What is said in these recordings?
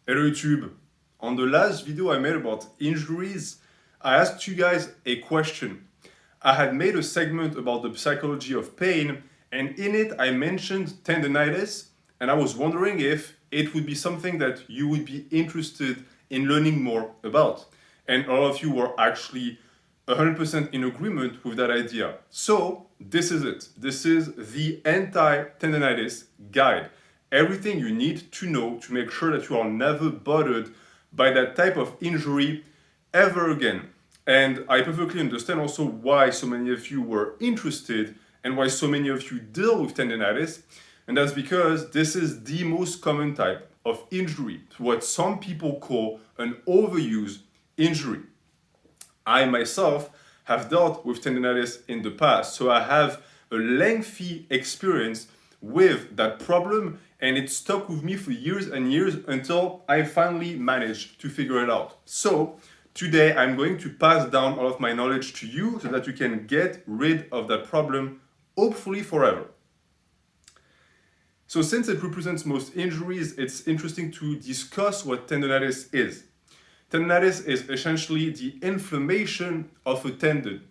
Hello YouTube. On the last video I made about injuries, I asked you guys a question. I had made a segment about the psychology of pain, and in it I mentioned tendinitis, and I was wondering if it would be something that you would be interested in learning more about. And all of you were actually 100% in agreement with that idea. So this is it. This is the anti-tendinitis guide. Everything you need to know to make sure that you are never bothered by that type of injury ever again. And I perfectly understand also why so many of you were interested and why so many of you deal with tendinitis. And that's because this is the most common type of injury, what some people call an overuse injury. I myself have dealt with tendinitis in the past, so I have a lengthy experience with that problem, and it stuck with me for years and years until I finally managed to figure it out. So today I'm going to pass down all of my knowledge to you so that you can get rid of that problem, hopefully forever. So since it represents most injuries, it's interesting to discuss what tendinitis is. Tendinitis is essentially the inflammation of a tendon,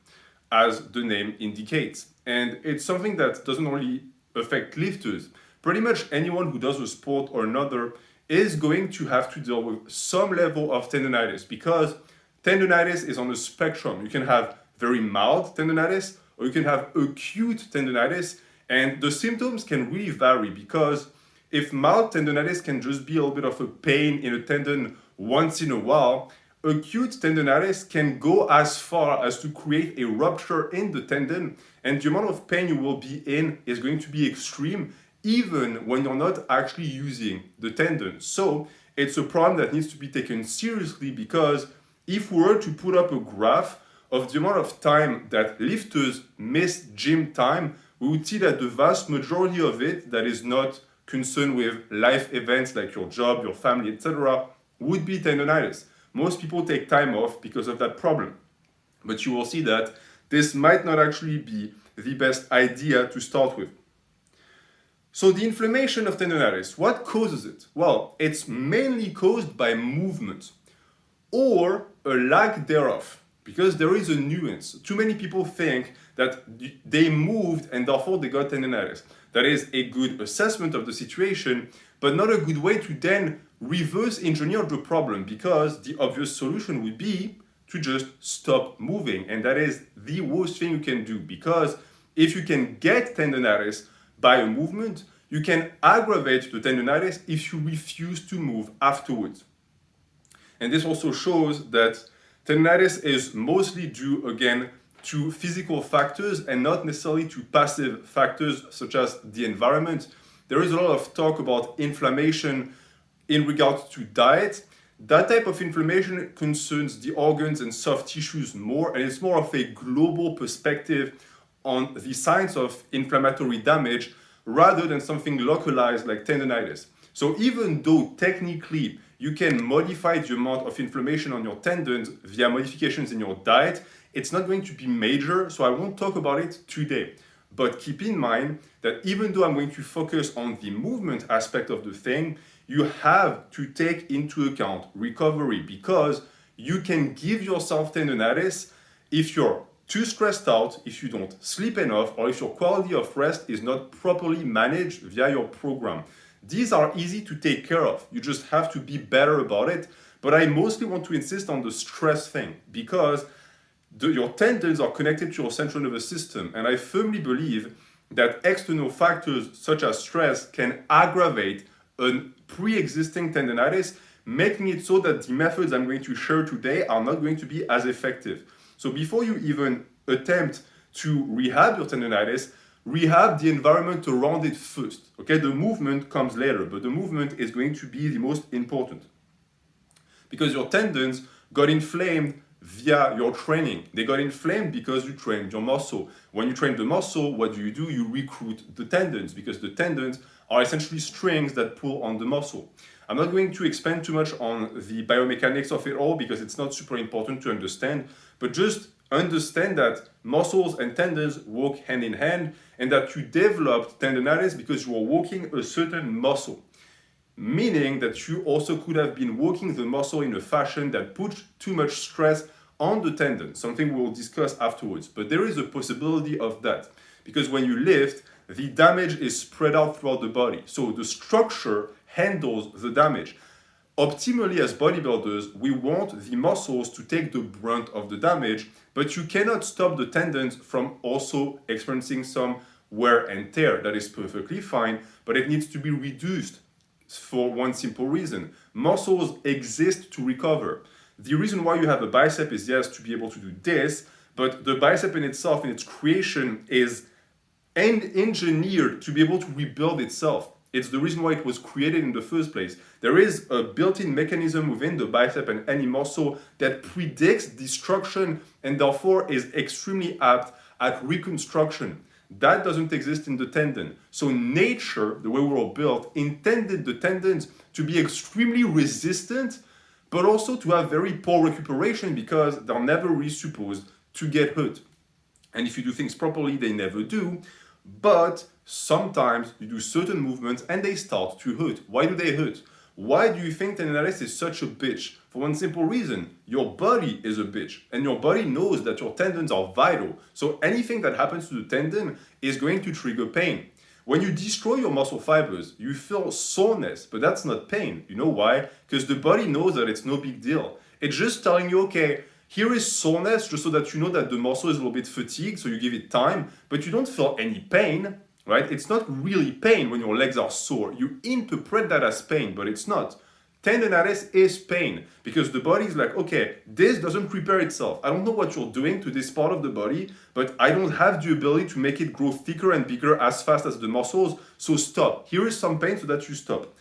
as the name indicates. And it's something that doesn't only affect lifters. Pretty much anyone who does a sport or another is going to have to deal with some level of tendinitis, because tendinitis is on a spectrum. You can have very mild tendinitis or you can have acute tendinitis, and the symptoms can really vary, because if mild tendinitis can just be a little bit of a pain in a tendon once in a while, acute tendinitis can go as far as to create a rupture in the tendon, and the amount of pain you will be in is going to be extreme even when you're not actually using the tendon. So it's a problem that needs to be taken seriously, because if we were to put up a graph of the amount of time that lifters miss gym time, we would see that the vast majority of it that is not concerned with life events like your job, your family, etc., would be tendinitis. Most people take time off because of that problem. But you will see that this might not actually be the best idea to start with. So the inflammation of tendinitis, what causes it? Well, it's mainly caused by movement or a lack thereof, because there is a nuance. Too many people think that they moved and therefore they got tendinitis. That is a good assessment of the situation, but not a good way to then reverse engineer the problem, because the obvious solution would be to just stop moving. And that is the worst thing you can do, because if you can get tendinitis by a movement, you can aggravate the tendinitis if you refuse to move afterwards. And this also shows that tendinitis is mostly due, again, to physical factors and not necessarily to passive factors such as the environment. There is a lot of talk about inflammation in regards to diet. That type of inflammation concerns the organs and soft tissues more, and it's more of a global perspective on the science of inflammatory damage rather than something localized like tendinitis. So even though technically you can modify the amount of inflammation on your tendons via modifications in your diet, it's not going to be major, so I won't talk about it today. But keep in mind that even though I'm going to focus on the movement aspect of the thing, you have to take into account recovery, because you can give yourself tendinitis if you're too stressed out, if you don't sleep enough, or if your quality of rest is not properly managed via your program. These are easy to take care of. You just have to be better about it. But I mostly want to insist on the stress thing, because your tendons are connected to your central nervous system. And I firmly believe that external factors such as stress can aggravate a pre-existing tendinitis, making it so that the methods I'm going to share today are not going to be as effective. So before you even attempt to rehab your tendinitis, rehab the environment around it first. Okay, the movement comes later, but the movement is going to be the most important, because your tendons got inflamed via your training. They got inflamed because you trained your muscle. When you train the muscle, what do? You recruit the tendons, because the tendons are essentially strings that pull on the muscle. I'm not going to expand too much on the biomechanics of it all, because it's not super important to understand, but just understand that muscles and tendons work hand in hand, and that you developed tendinitis because you are working a certain muscle. meaning that you also could have been working the muscle in a fashion that put too much stress on the tendon, something we'll discuss afterwards. But there is a possibility of that, because when you lift, the damage is spread out throughout the body. So the structure handles the damage. Optimally, as bodybuilders, we want the muscles to take the brunt of the damage, but you cannot stop the tendons from also experiencing some wear and tear. That is perfectly fine, but it needs to be reduced for one simple reason. Muscles exist to recover. The reason why you have a bicep is, yes, to be able to do this, but the bicep in itself, in its creation, is engineered to be able to rebuild itself. It's the reason why it was created in the first place. There is a built-in mechanism within the bicep and any muscle that predicts destruction and therefore is extremely apt at reconstruction. That doesn't exist in the tendon. So nature, the way we're all built, intended the tendons to be extremely resistant, but also to have very poor recuperation because they're never really supposed to get hurt. And if you do things properly, they never do. But sometimes you do certain movements and they start to hurt. Why do they hurt? Why do you think tendinitis is such a bitch? For one simple reason, your body is a bitch and your body knows that your tendons are vital. So anything that happens to the tendon is going to trigger pain. When you destroy your muscle fibers, you feel soreness, but that's not pain. You know why? Because the body knows that it's no big deal. It's just telling you, okay, here is soreness, just so that you know that the muscle is a little bit fatigued, so you give it time, but you don't feel any pain, right? It's not really pain when your legs are sore. You interpret that as pain, but it's not. Tendinitis is pain because the body is like, okay, this doesn't repair itself. I don't know what you're doing to this part of the body, but I don't have the ability to make it grow thicker and bigger as fast as the muscles, so stop. Here is some pain so that you stop.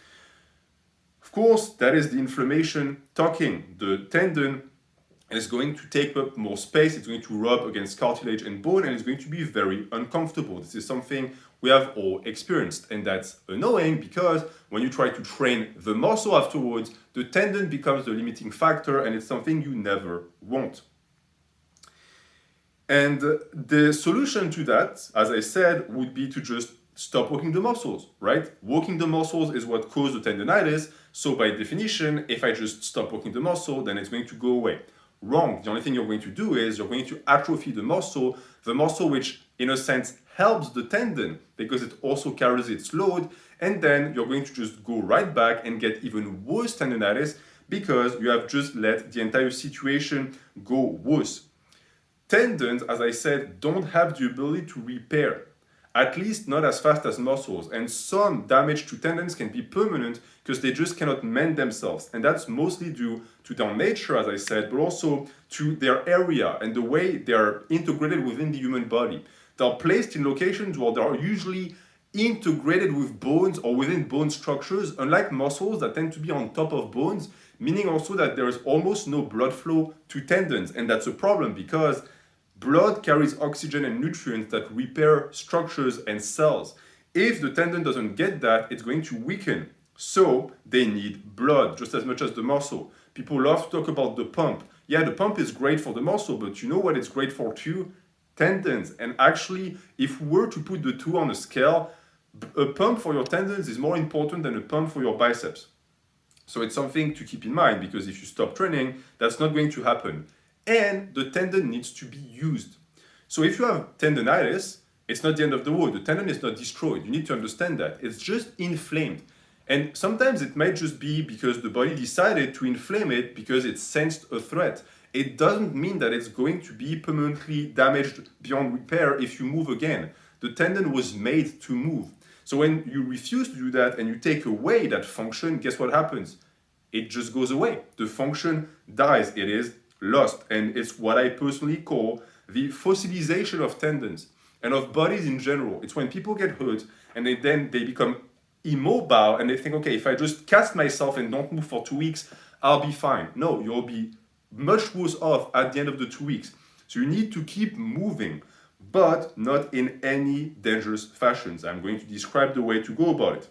Of course, that is the inflammation talking. The tendon is going to take up more space, it's going to rub against cartilage and bone, and it's going to be very uncomfortable. This is something we have all experienced, and that's annoying because when you try to train the muscle afterwards, the tendon becomes the limiting factor, and it's something you never want. And the solution to that, as I said, would be to just stop working the muscles, right? Working the muscles is what caused the tendinitis, so by definition, if I just stop working the muscle, then it's going to go away. Wrong. The only thing you're going to do is you're going to atrophy the muscle which in a sense helps the tendon because it also carries its load, and then you're going to just go right back and get even worse tendinitis because you have just let the entire situation go worse. Tendons, as I said, don't have the ability to repair, at least not as fast as muscles, and some damage to tendons can be permanent because they just cannot mend themselves, and that's mostly due to their nature, as I said, but also to their area and the way they are integrated within the human body. They're placed in locations where they are usually integrated with bones or within bone structures, unlike muscles that tend to be on top of bones, meaning also that there is almost no blood flow to tendons, and that's a problem because blood carries oxygen and nutrients that repair structures and cells. If the tendon doesn't get that, it's going to weaken. So they need blood just as much as the muscle. People love to talk about the pump. Yeah, the pump is great for the muscle, but you know what it's great for too? Tendons. And actually, if we were to put the two on a scale, a pump for your tendons is more important than a pump for your biceps. So it's something to keep in mind because if you stop training, that's not going to happen. And the tendon needs to be used. So if you have tendinitis, it's not the end of the world. The tendon is not destroyed. You need to understand that. It's just inflamed. And sometimes it might just be because the body decided to inflame it because it sensed a threat. It doesn't mean that it's going to be permanently damaged beyond repair if you move again. The tendon was made to move. So when you refuse to do that and you take away that function, guess what happens? It just goes away. The function dies. It is lost. And it's what I personally call the fossilization of tendons and of bodies in general. It's when people get hurt and then they become immobile and they think, okay, if I just cast myself and don't move for 2 weeks, I'll be fine. No, you'll be much worse off at the end of the 2 weeks. So you need to keep moving, but not in any dangerous fashions. I'm going to describe the way to go about it.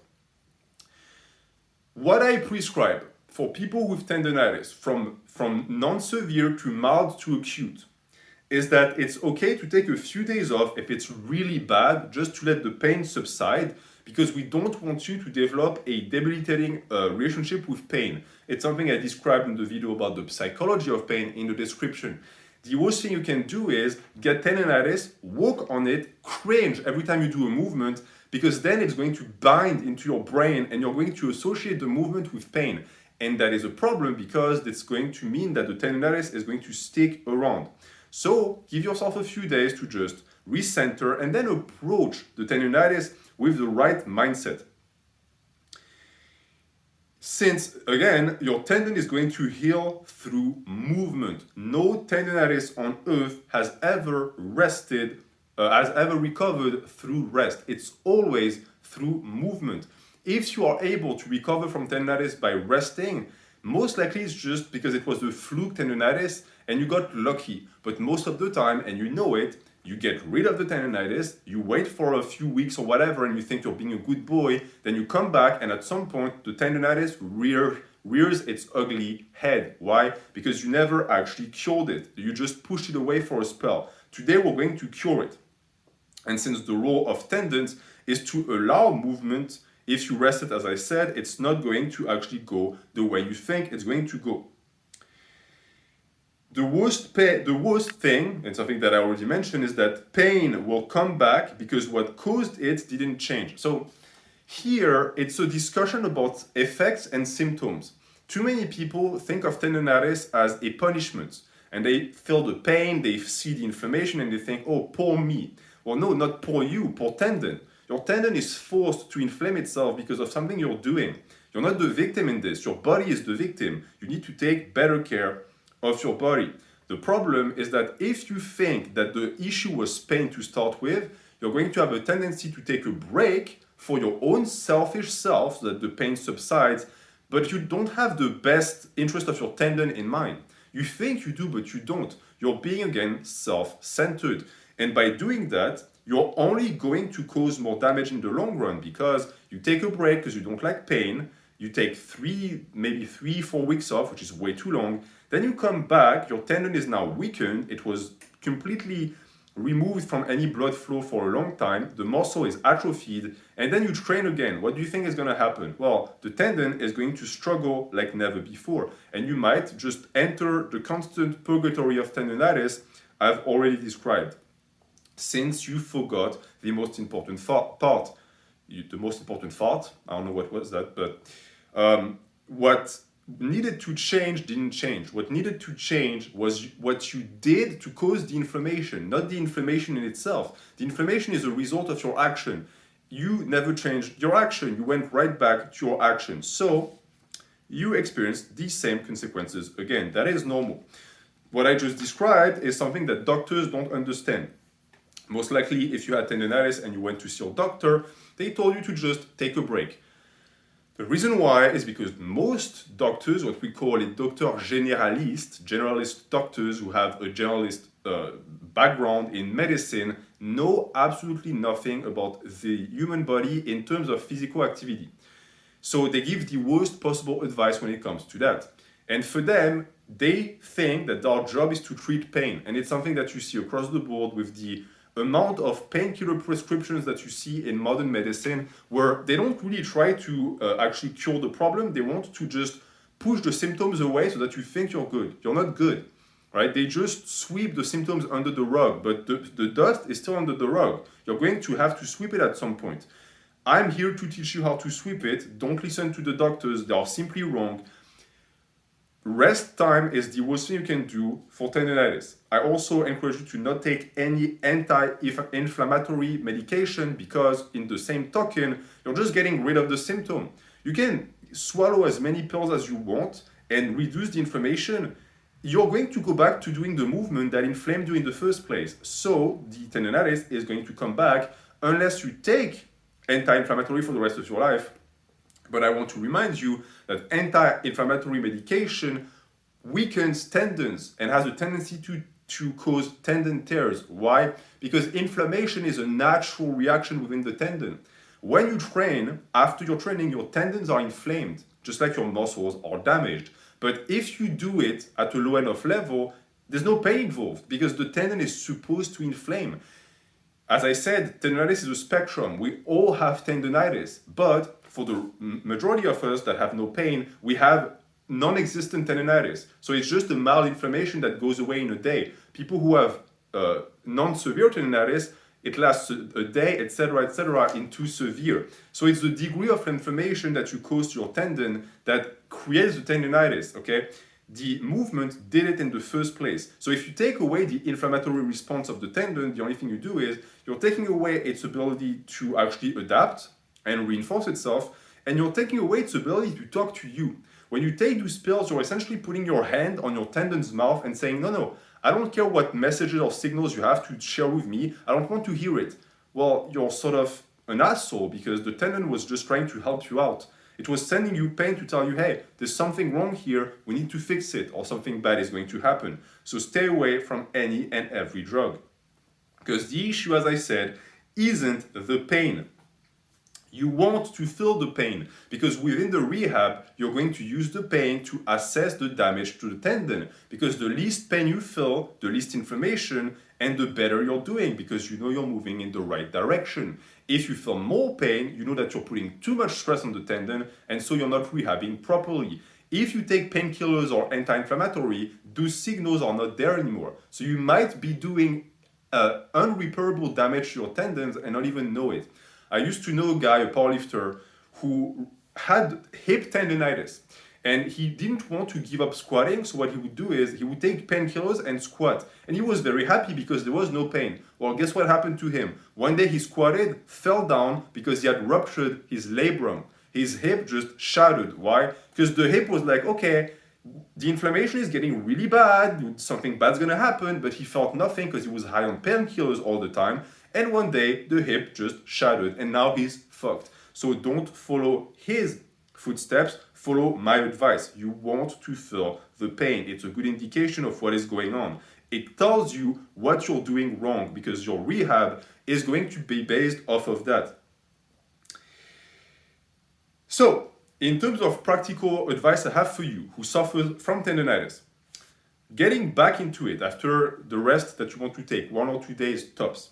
What I prescribe for people with tendinitis, from non-severe to mild to acute, is that it's okay to take a few days off if it's really bad, just to let the pain subside, because we don't want you to develop a debilitating relationship with pain. It's something I described in the video about the psychology of pain in the description. The worst thing you can do is get tendinitis, walk on it, cringe every time you do a movement, because then it's going to bind into your brain and you're going to associate the movement with pain. And that is a problem because it's going to mean that the tendinitis is going to stick around. So give yourself a few days to just recenter and then approach the tendinitis with the right mindset. Since, again, your tendon is going to heal through movement. No tendinitis on earth has ever recovered through rest. It's always through movement. If you are able to recover from tendinitis by resting, most likely it's just because it was a fluke tendinitis and you got lucky. But most of the time, and you know it, you get rid of the tendinitis, you wait for a few weeks or whatever, and you think you're being a good boy, then you come back, and at some point, the tendinitis rears its ugly head. Why? Because you never actually cured it. You just pushed it away for a spell. Today, we're going to cure it. And since the role of tendons is to allow movement, if you rest it, as I said, it's not going to actually go the way you think it's going to go. The worst thing, and something that I already mentioned, is that pain will come back because what caused it didn't change. So here, it's a discussion about effects and symptoms. Too many people think of tendinitis as a punishment, and they feel the pain, they see the inflammation, and they think, oh, poor me. Well, no, not poor you, poor tendon. Your tendon is forced to inflame itself because of something you're doing. You're not the victim in this. Your body is the victim. You need to take better care of your body. The problem is that if you think that the issue was pain to start with, you're going to have a tendency to take a break for your own selfish self so that the pain subsides, but you don't have the best interest of your tendon in mind. You think you do, but you don't. You're being, again, self-centered. And by doing that, you're only going to cause more damage in the long run because you take a break because you don't like pain, you take 3-4 weeks off, which is way too long. Then you come back, your tendon is now weakened, it was completely removed from any blood flow for a long time, the muscle is atrophied, and then you train again. What do you think is going to happen? Well, the tendon is going to struggle like never before, and you might just enter the constant purgatory of tendinitis I've already described. Since you forgot the most important part, the most important thought, I don't know what was that, but what needed to change didn't change. What needed to change was what you did to cause the inflammation, not the inflammation in itself. The inflammation is a result of your action. You never changed your action. You went right back to your action. So you experienced these same consequences again. That is normal. What I just described is something that doctors don't understand. Most likely, if you had tendinitis and you went to see your doctor, they told you to just take a break. The reason why is because most doctors, what we call a doctor generalist doctors who have a generalist background in medicine, know absolutely nothing about the human body in terms of physical activity. So they give the worst possible advice when it comes to that. And for them, they think that their job is to treat pain. And it's something that you see across the board with the amount of painkiller prescriptions that you see in modern medicine, where they don't really try to actually cure the problem. They want to just push the symptoms away so that you think you're good. You're not good, right? They just sweep the symptoms under the rug, but the dust is still under the rug. You're going to have to sweep it at some point. I'm here to teach you how to sweep it. Don't listen to the doctors. They are simply wrong. Rest time is the worst thing you can do for tendinitis. I also encourage you to not take any anti-inflammatory medication because in the same token, you're just getting rid of the symptom. You can swallow as many pills as you want and reduce the inflammation. You're going to go back to doing the movement that inflamed you in the first place. So the tendinitis is going to come back unless you take anti-inflammatory for the rest of your life. But I want to remind you that anti-inflammatory medication weakens tendons and has a tendency to cause tendon tears. Why? Because inflammation is a natural reaction within the tendon. When you train, after your training, your tendons are inflamed, just like your muscles are damaged. But if you do it at a low enough level, there's no pain involved because the tendon is supposed to inflame. As I said, tendinitis is a spectrum. We all have tendinitis, but for the majority of us that have no pain, we have non-existent tendinitis. So it's just a mild inflammation that goes away in a day. People who have non-severe tendinitis, it lasts a day, etc., into severe. So it's the degree of inflammation that you cause to your tendon that creates the tendinitis, okay? The movement did it in the first place. So if you take away the inflammatory response of the tendon, the only thing you do is you're taking away its ability to actually adapt and reinforce itself, and you're taking away its ability to talk to you. When you take those pills, you're essentially putting your hand on your tendon's mouth and saying, no, I don't care what messages or signals you have to share with me, I don't want to hear it. Well, you're sort of an asshole because the tendon was just trying to help you out. It was sending you pain to tell you, hey, there's something wrong here, we need to fix it, or something bad is going to happen. So stay away from any and every drug. Because the issue, as I said, isn't the pain. You want to feel the pain, because within the rehab, you're going to use the pain to assess the damage to the tendon. Because the least pain you feel, the least inflammation, and the better you're doing, because you know you're moving in the right direction. If you feel more pain, you know that you're putting too much stress on the tendon, and so you're not rehabbing properly. If you take painkillers or anti-inflammatory, those signals are not there anymore. So you might be doing unrepairable damage to your tendons and not even know it. I used to know a guy, a powerlifter, who had hip tendinitis. And he didn't want to give up squatting, so what he would do is he would take painkillers and squat. And he was very happy because there was no pain. Well, guess what happened to him? One day he squatted, fell down because he had ruptured his labrum. His hip just shattered. Why? Because the hip was like, okay, the inflammation is getting really bad, something bad's gonna happen, but he felt nothing because he was high on painkillers all the time. And one day the hip just shattered and now he's fucked. So don't follow his footsteps, follow my advice. You want to feel the pain. It's a good indication of what is going on. It tells you what you're doing wrong because your rehab is going to be based off of that. So, in terms of practical advice I have for you who suffer from tendinitis, getting back into it after the rest that you want to take, 1 or 2 days tops,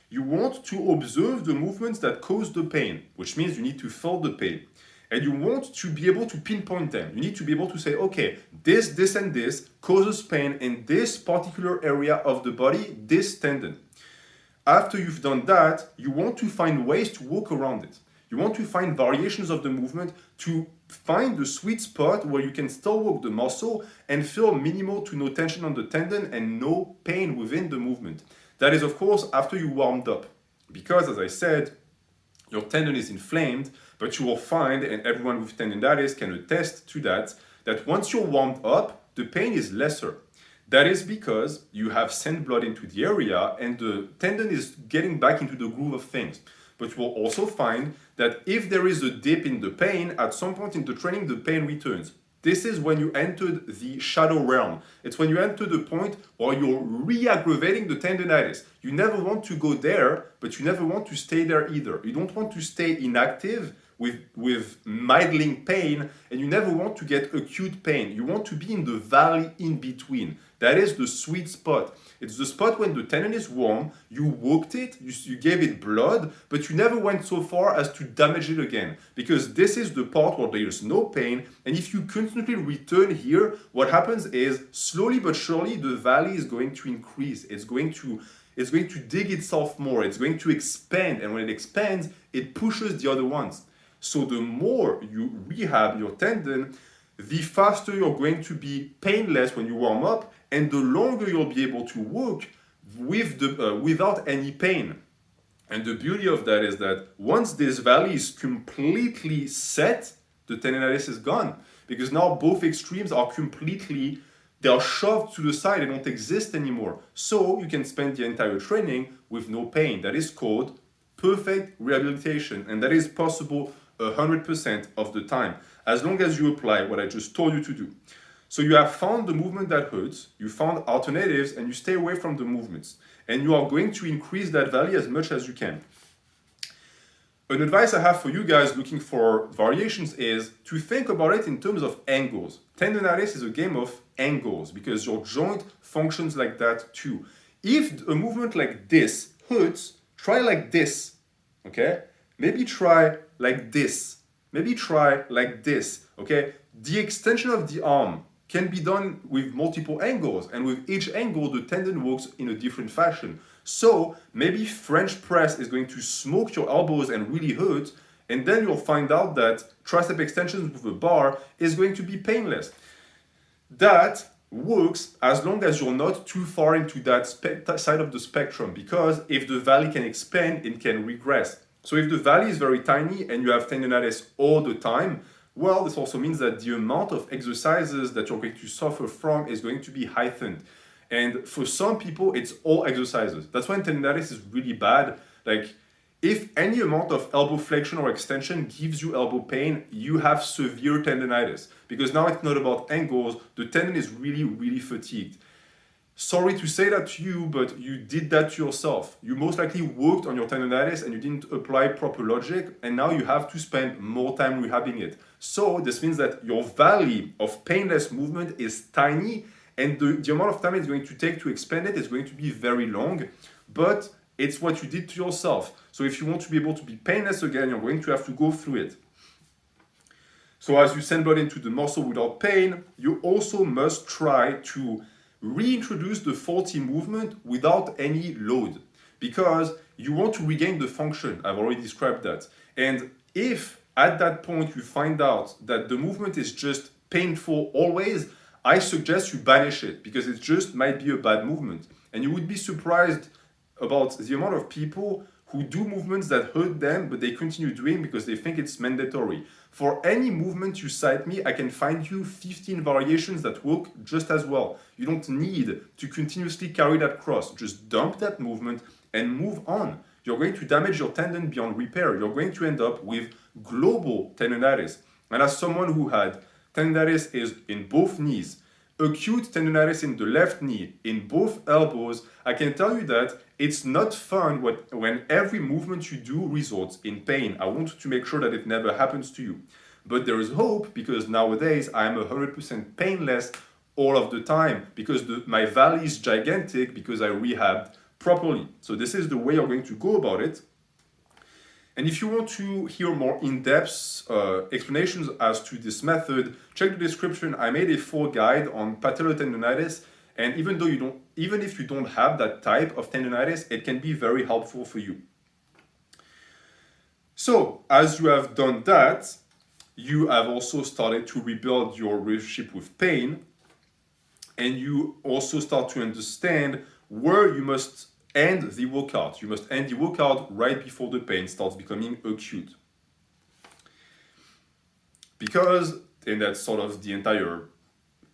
you want to observe the movements that cause the pain, which means you need to feel the pain. And you want to be able to pinpoint them. You need to be able to say, okay, this, and this causes pain in this particular area of the body, this tendon. After you've done that, you want to find ways to work around it. You want to find variations of the movement to find the sweet spot where you can still work the muscle and feel minimal to no tension on the tendon and no pain within the movement. That is, of course, after you warmed up. Because, as I said, your tendon is inflamed, but you will find, and everyone with tendinitis can attest to that, that once you're warmed up, the pain is lesser. That is because you have sent blood into the area and the tendon is getting back into the groove of things. But you will also find that if there is a dip in the pain, at some point in the training, the pain returns. This is when you entered the shadow realm. It's when you enter the point where you're re-aggravating the tendinitis. You never want to go there, but you never want to stay there either. You don't want to stay inactive with middling pain, and you never want to get acute pain. You want to be in the valley in between. That is the sweet spot. It's the spot when the tendon is warm, you worked it, you gave it blood, but you never went so far as to damage it again. Because this is the part where there is no pain, and if you constantly return here, what happens is, slowly but surely, the valley is going to increase. It's going to dig itself more, it's going to expand, and when it expands, it pushes the other ones. So the more you rehab your tendon, the faster you're going to be painless when you warm up, and the longer you'll be able to work without any pain. And the beauty of that is that once this valley is completely set, the tendinitis is gone. Because now both extremes are they are shoved to the side, they don't exist anymore. So you can spend the entire training with no pain. That is called perfect rehabilitation, and that is possible 100% of the time, as long as you apply what I just told you to do. So you have found the movement that hurts, you found alternatives, and you stay away from the movements. And you are going to increase that value as much as you can. An advice I have for you guys looking for variations is to think about it in terms of angles. Tendinitis is a game of angles because your joint functions like that too. If a movement like this hurts, Try like this, okay? Maybe try like this. Maybe try like this, okay? The extension of the arm can be done with multiple angles, and with each angle, the tendon works in a different fashion. So maybe French press is going to smoke your elbows and really hurt, and then you'll find out that tricep extensions with a bar is going to be painless. That works as long as you're not too far into that side of the spectrum, because if the valley can expand, it can regress. So if the valley is very tiny and you have tendinitis all the time, well, this also means that the amount of exercises that you're going to suffer from is going to be heightened. And for some people, it's all exercises. That's when tendinitis is really bad. Like, if any amount of elbow flexion or extension gives you elbow pain, you have severe tendinitis. Because now it's not about angles, the tendon is really, really fatigued. Sorry to say that to you, but you did that to yourself. You most likely worked on your tendinitis and you didn't apply proper logic, and now you have to spend more time rehabbing it. So this means that your valley of painless movement is tiny, and the amount of time it's going to take to expand it is going to be very long, but it's what you did to yourself. So if you want to be able to be painless again, you're going to have to go through it. So as you send blood into the muscle without pain, you also must try to reintroduce the faulty movement without any load, because you want to regain the function. I've already described that. And if at that point you find out that the movement is just painful always, I suggest you banish it, because it just might be a bad movement. And you would be surprised about the amount of people who do movements that hurt them, but they continue doing because they think it's mandatory. For any movement you cite me, I can find you 15 variations that work just as well. You don't need to continuously carry that cross. Just dump that movement and move on. You're going to damage your tendon beyond repair. You're going to end up with global tendinitis. And as someone who had tendinitis is in both knees, acute tendinitis in the left knee, in both elbows, I can tell you that it's not fun when every movement you do results in pain. I want to make sure that it never happens to you. But there is hope, because nowadays I'm 100% painless all of the time, because my valley is gigantic because I rehabbed properly. So this is the way you're going to go about it. And if you want to hear more in-depth explanations as to this method, check the description. I made a full guide on patellotendinitis, and even if you don't have that type of tendinitis, it can be very helpful for you. So, as you have done that, you have also started to rebuild your relationship with pain, and you also start to understand where you must end the workout. You must end the workout right before the pain starts becoming acute. Because, and that's sort of the entire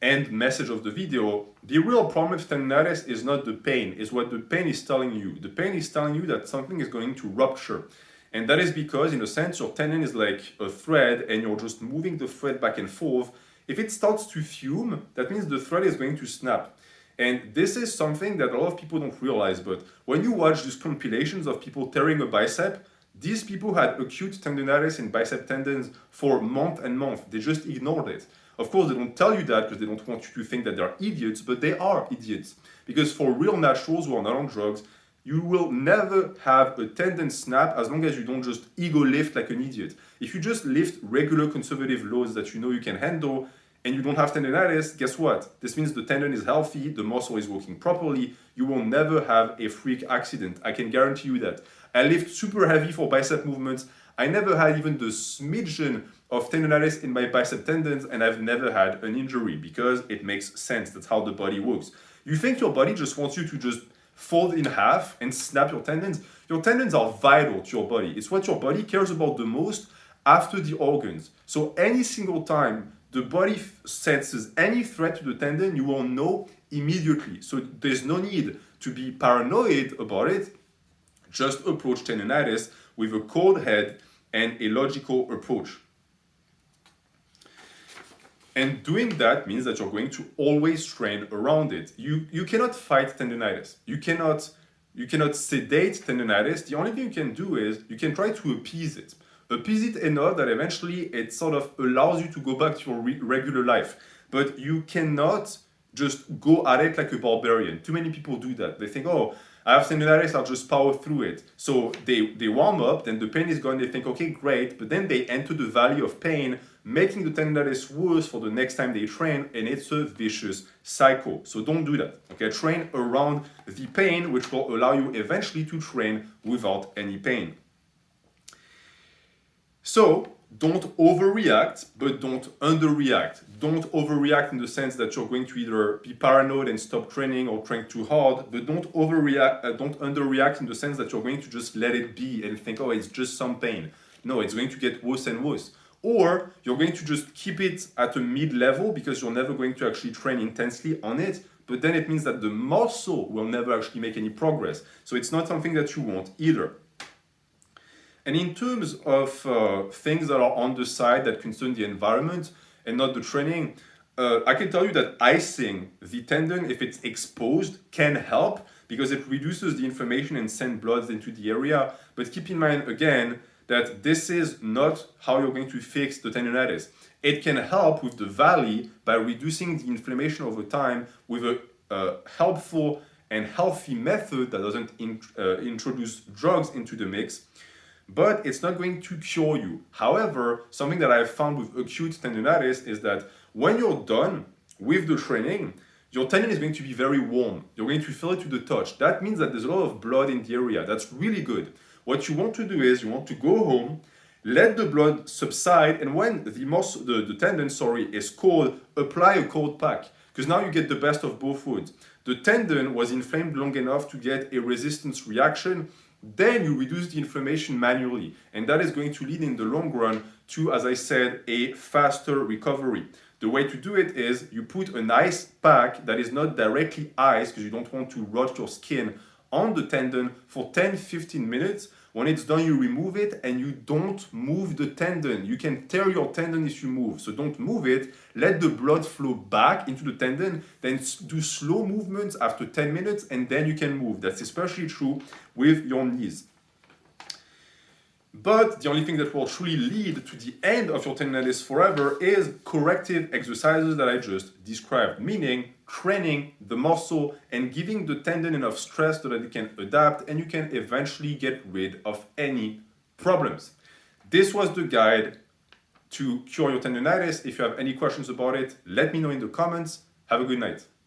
end message of the video, the real problem with tendinitis is not the pain, it's what the pain is telling you. The pain is telling you that something is going to rupture. And that is because, in a sense, your tendon is like a thread and you're just moving the thread back and forth. If it starts to fume, that means the thread is going to snap. And this is something that a lot of people don't realize, but when you watch these compilations of people tearing a bicep, these people had acute tendinitis in bicep tendons for month and month. They just ignored it. Of course, they don't tell you that because they don't want you to think that they're idiots, but they are idiots. Because for real naturals who are not on drugs, you will never have a tendon snap as long as you don't just ego lift like an idiot. If you just lift regular conservative loads that you know you can handle, and you don't have tendinitis, guess what? This means the tendon is healthy, the muscle is working properly, you will never have a freak accident. I can guarantee you that. I lift super heavy for bicep movements. I never had even the smidgen of tendinitis in my bicep tendons, and I've never had an injury because it makes sense. That's how the body works. You think your body just wants you to just fold in half and snap your tendons? Your tendons are vital to your body. It's what your body cares about the most after the organs. So any single time the body senses any threat to the tendon, you will know immediately. So there's no need to be paranoid about it. Just approach tendinitis with a cold head and a logical approach. And doing that means that you're going to always train around it. You cannot fight tendinitis. You cannot sedate tendinitis. The only thing you can do is you can try to appease it. Appease it enough that eventually it sort of allows you to go back to your regular life. But you cannot just go at it like a barbarian. Too many people do that. They think, oh, I have tendinitis, I'll just power through it. So they warm up, then the pain is gone, they think, okay, great, but then they enter the valley of pain, making the tendinitis worse for the next time they train, and it's a vicious cycle. So don't do that, okay? Train around the pain, which will allow you eventually to train without any pain. So don't overreact, but don't underreact. Don't overreact in the sense that you're going to either be paranoid and stop training or train too hard, but don't underreact in the sense that you're going to just let it be and think, oh, it's just some pain. No, it's going to get worse and worse. Or you're going to just keep it at a mid-level because you're never going to actually train intensely on it, but then it means that the muscle will never actually make any progress. So it's not something that you want either. And in terms of things that are on the side that concern the environment and not the training, I can tell you that icing the tendon, if it's exposed, can help because it reduces the inflammation and sends blood into the area. But keep in mind, again, that this is not how you're going to fix the tendinitis. It can help with the valley by reducing the inflammation over time with a helpful and healthy method that doesn't introduce drugs into the mix. But it's not going to cure you. However, something that I've found with acute tendinitis is that when you're done with the training, your tendon is going to be very warm. You're going to feel it to the touch. That means that there's a lot of blood in the area. That's really good. What you want to do is you want to go home, let the blood subside, and when the tendon is cold, apply a cold pack. Because now you get the best of both worlds. The tendon was inflamed long enough to get a resistance reaction. Then you reduce the inflammation manually, and that is going to lead in the long run to, as I said, a faster recovery. The way to do it is you put an ice pack that is not directly ice because you don't want to rot your skin on the tendon for 10-15 minutes. When it's done, you remove it and you don't move the tendon. You can tear your tendon if you move, so don't move it. Let the blood flow back into the tendon, then do slow movements after 10 minutes and then you can move. That's especially true with your knees. But the only thing that will truly lead to the end of your tendinitis forever is corrective exercises that I just described, meaning training the muscle and giving the tendon enough stress so that it can adapt and you can eventually get rid of any problems. This was the guide to cure your tendinitis. If you have any questions about it, let me know in the comments. Have a good night.